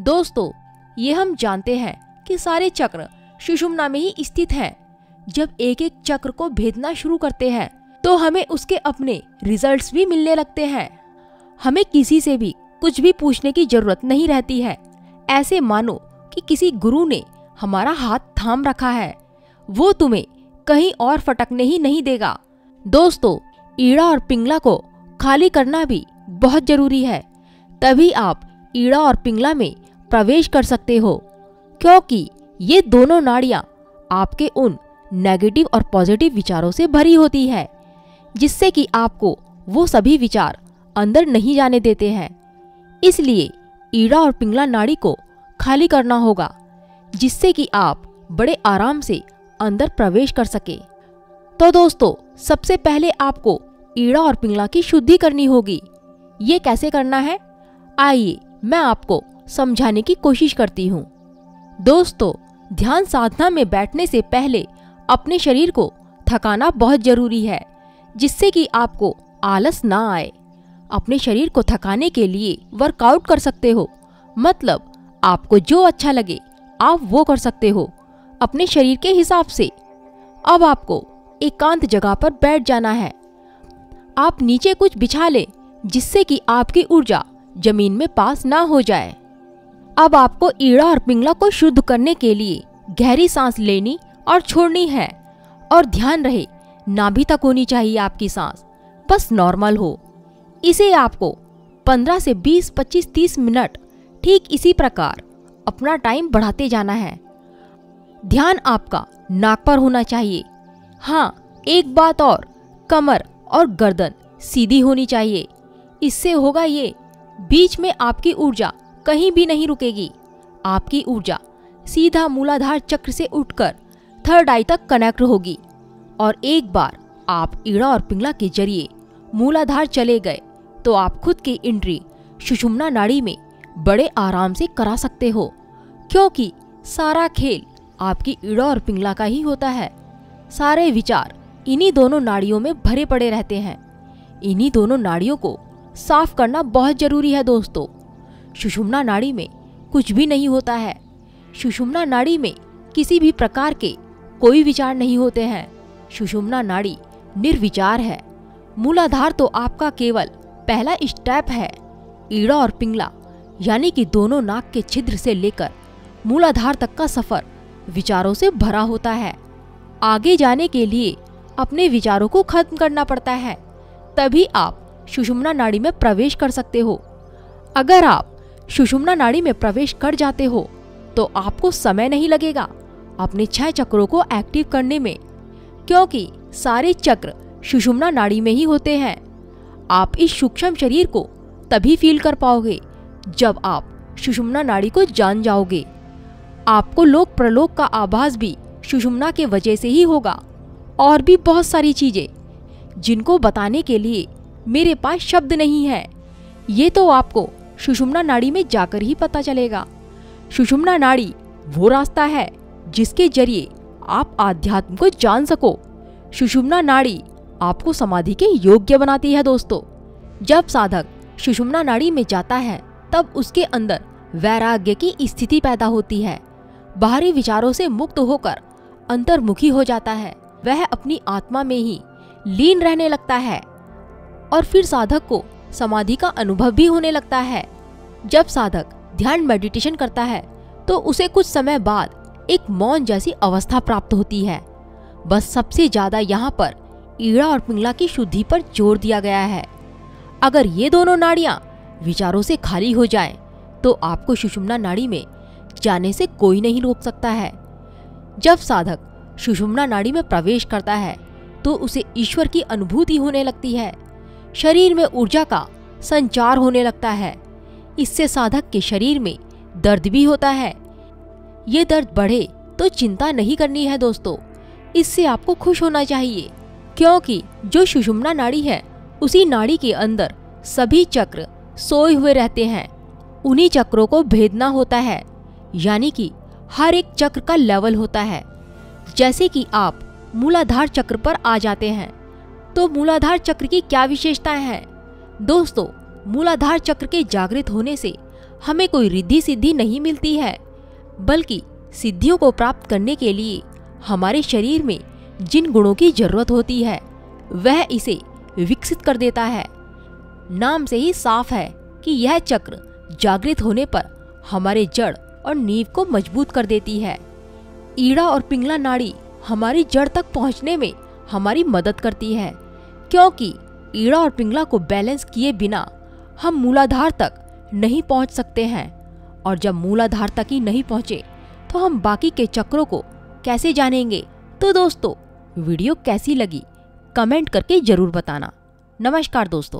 दोस्तों, ये हम जानते हैं कि सारे चक्र सुषुम्ना में ही स्थित हैं। जब एक एक चक्र को भेदना शुरू करते हैं तो हमें उसके अपने रिजल्ट्स भी मिलने लगते हैं। हमें किसी से भी कुछ भी पूछने की जरूरत नहीं रहती है। ऐसे मानो कि किसी गुरु ने हमारा हाथ थाम रखा है, वो तुम्हें कहीं और फटकने ही नहीं देगा। दोस्तों, ईड़ा और पिंगला को खाली करना भी बहुत जरूरी है, तभी आप ईड़ा और पिंगला में प्रवेश कर सकते हो, क्योंकि ये दोनों नाड़ियां आपके उन नेगेटिव और पॉजिटिव विचारों से भरी होती है, जिससे कि आपको वो सभी विचार अंदर नहीं जाने देते हैं। इसलिए ईड़ा और पिंगला नाड़ी को खाली करना होगा, जिससे कि आप बड़े आराम से अंदर प्रवेश कर सके। तो दोस्तों, सबसे पहले आपको ईड़ा और पिंगला की शुद्धि करनी होगी। ये कैसे करना है, आइए मैं आपको समझाने की कोशिश करती हूँ। दोस्तों, ध्यान साधना में बैठने से पहले अपने शरीर को थकाना बहुत जरूरी है, जिससे कि आपको आलस ना आए। अपने शरीर को थकाने के लिए वर्कआउट कर सकते हो, मतलब आपको जो अच्छा लगे आप वो कर सकते हो अपने शरीर के हिसाब से। अब आपको एकांत जगह पर बैठ जाना है। आप नीचे कुछ बिछा लें, जिससे कि आपकी ऊर्जा जमीन में पास ना हो जाए। अब आपको ईड़ा और पिंगला को शुद्ध करने के लिए गहरी सांस लेनी और छोड़नी है, और ध्यान रहे नाभि तक होनी चाहिए आपकी सांस, बस नॉर्मल हो। इसे आपको 15 से 20, 25, 30 मिनट ठीक इसी प्रकार अपना टाइम बढ़ाते जाना है। ध्यान आपका नाक पर होना चाहिए। हाँ, एक बात और, कमर और गर्दन सीधी होनी चाहिए। इससे होगा ये, बीच में आपकी ऊर्जा कहीं भी नहीं रुकेगी। आपकी ऊर्जा सीधा मूलाधार चक्र से उठकर थर्ड आई तक कनेक्ट होगी, और एक बार आप ईड़ा और पिंगला के जरिए मूलाधार चले गए तो आप खुद की एंट्री सुषुम्ना नाड़ी में बड़े आराम से करा सकते हो, क्योंकि सारा खेल आपकी ईड़ा और पिंगला का ही होता है। सारे विचार इन्हीं दोनों नाड़ियों में भरे पड़े रहते हैं। इन्हीं दोनों नाड़ियों को साफ करना बहुत जरूरी है दोस्तों। सुषुम्ना नाड़ी में कुछ भी नहीं होता है। सुषुम्ना नाड़ी में किसी भी प्रकार के कोई विचार नहीं होते हैं। सुषुम्ना नाड़ी निर्विचार है। मूलाधार तो आपका केवल पहला स्टेप है। ईड़ा और पिंगला यानी कि दोनों नाक के छिद्र से लेकर मूलाधार तक का सफर विचारों से भरा होता है। आगे जाने के लिए अपने विचारों को खत्म करना पड़ता है, तभी आप सुषुम्ना नाड़ी में प्रवेश कर सकते हो। अगर आप सुषुम्ना नाड़ी में प्रवेश कर जाते हो तो आपको समय नहीं लगेगा अपने 6 चक्रों को एक्टिव करने में, क्योंकि सारे चक्र सुषुम्ना नाड़ी में ही होते हैं। आप इस सूक्ष्म शरीर को तभी फील कर पाओगे जब आप सुषुम्ना नाड़ी को जान जाओगे। आपको लोक प्रलोक का आभास भी सुषुम्ना के वजह से ही होगा, और भी बहुत सारी चीजें जिनको बताने के लिए मेरे पास शब्द नहीं है। ये तो आपको सुषुम्ना नाड़ी में जाकर ही पता चलेगा। सुषुम्ना नाड़ी वो रास्ता है जिसके जरिए आप आध्यात्म को जान सको। सुषुम्ना नाड़ी आपको समाधि के योग्य बनाती है दोस्तों। जब साधक सुषुम्ना नाड़ी में जाता है तब उसके अंदर वैराग्य की स्थिति पैदा होती है। बाहरी विचारों से मुक्त होकर अंतर्मुखी हो जाता है। वह अपनी आत्मा में ही लीन रहने लगता है, और फिर साधक को समाधि का अनुभव भी होने लगता है। जब साधक ध्यान मेडिटेशन करता है तो उसे कुछ समय बाद एक मौन जैसी अवस्था प्राप्त होती है। बस सबसे ज्यादा यहाँ पर ईड़ा और पिंगला की शुद्धि पर जोर दिया गया है। अगर ये दोनों नाड़ियां विचारों से खाली हो जाएं, तो आपको सुषुम्ना नाड़ी में जाने से कोई नहीं रोक सकता है। जब साधक सुषुम्ना नाड़ी में प्रवेश करता है तो उसे ईश्वर की अनुभूति होने लगती है। शरीर में ऊर्जा का संचार होने लगता है। इससे साधक के शरीर में दर्द भी होता है। ये दर्द बढ़े तो चिंता नहीं करनी है दोस्तों, इससे आपको खुश होना चाहिए, क्योंकि जो सुषुम्ना नाड़ी है उसी नाड़ी के अंदर सभी चक्र सोए हुए रहते हैं। उन्हीं चक्रों को भेदना होता है, यानी कि हर एक चक्र का लेवल होता है। जैसे कि आप मूलाधार चक्र पर आ जाते हैं तो मूलाधार चक्र की क्या विशेषताएं हैं दोस्तों? मूलाधार चक्र के जागृत होने से हमें कोई रिद्धि सिद्धि नहीं मिलती है, बल्कि सिद्धियों को प्राप्त करने के लिए हमारे शरीर में जिन गुणों की जरूरत होती है वह इसे विकसित कर देता है। नाम से ही साफ है कि यह चक्र जागृत होने पर हमारे जड़ और नींव को मजबूत कर देती है। ईड़ा और पिंगला नाड़ी हमारी जड़ तक पहुंचने में हमारी मदद करती है, क्योंकि ईड़ा और पिंगला को बैलेंस किए बिना हम मूलाधार तक नहीं पहुंच सकते हैं, और जब मूलाधार तक ही नहीं पहुंचे तो हम बाकी के चक्रों को कैसे जानेंगे। तो दोस्तों, वीडियो कैसी लगी कमेंट करके जरूर बताना। नमस्कार दोस्तों।